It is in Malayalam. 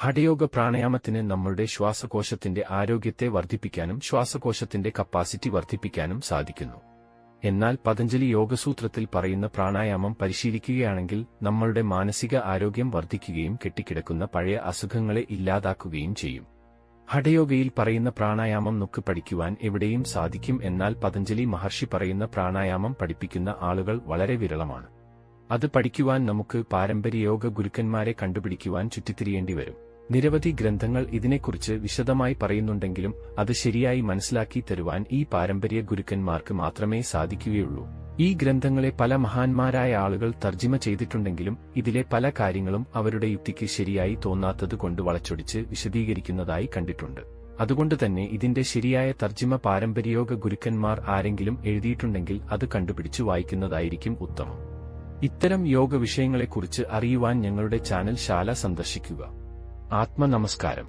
ഹഠയോഗ പ്രാണായാമത്തിന് നമ്മളുടെ ശ്വാസകോശത്തിന്റെ ആരോഗ്യത്തെ വർദ്ധിപ്പിക്കാനും ശ്വാസകോശത്തിന്റെ കപ്പാസിറ്റി വർദ്ധിപ്പിക്കാനും സാധിക്കുന്നു. എന്നാൽ പതഞ്ജലി യോഗസൂത്രത്തിൽ പറയുന്ന പ്രാണായാമം പരിശീലിക്കുകയാണെങ്കിൽ നമ്മളുടെ മാനസിക ആരോഗ്യം വർദ്ധിക്കുകയും കെട്ടിക്കിടക്കുന്ന പഴയ അസുഖങ്ങളെ ഇല്ലാതാക്കുകയും ചെയ്യും. ഹഠയോഗയിൽ പറയുന്ന പ്രാണായാമം നമുക്ക് പഠിക്കുവാൻ എവിടെയും സാധിക്കും. എന്നാൽ പതഞ്ജലി മഹർഷി പറയുന്ന പ്രാണായാമം പഠിപ്പിക്കുന്ന ആളുകൾ വളരെ വിരളമാണ്. അത് പഠിക്കുവാൻ നമുക്ക് പാരമ്പര്യ യോഗ ഗുരുക്കന്മാരെ കണ്ടുപിടിക്കുവാൻ ചുറ്റിത്തിരിയേണ്ടി വരും. നിരവധി ഗ്രന്ഥങ്ങൾ ഇതിനെക്കുറിച്ച് വിശദമായി പറയുന്നുണ്ടെങ്കിലും അത് ശരിയായി മനസ്സിലാക്കി തരുവാൻ ഈ പാരമ്പര്യ ഗുരുക്കന്മാർക്ക് മാത്രമേ സാധിക്കുകയുള്ളൂ. ഈ ഗ്രന്ഥങ്ങളെ പല മഹാന്മാരായ ആളുകൾ തർജിമ ചെയ്തിട്ടുണ്ടെങ്കിലും ഇതിലെ പല കാര്യങ്ങളും അവരുടെ യുക്തിക്ക് ശരിയായി തോന്നാത്തതുകൊണ്ട് വളച്ചൊടിച്ച് വിശദീകരിക്കുന്നതായി കണ്ടിട്ടുണ്ട്. അതുകൊണ്ടുതന്നെ ഇതിന്റെ ശരിയായ തർജിമ പാരമ്പര്യോഗ ഗുരുക്കന്മാർ ആരെങ്കിലും എഴുതിയിട്ടുണ്ടെങ്കിൽ അത് കണ്ടുപിടിച്ചു വായിക്കുന്നതായിരിക്കും ഉത്തമം. ഇത്തരം യോഗ വിഷയങ്ങളെക്കുറിച്ച് അറിയുവാൻ ഞങ്ങളുടെ ചാനൽ ശാല സന്ദർശിക്കുക. ആത്മനമസ്കാരം.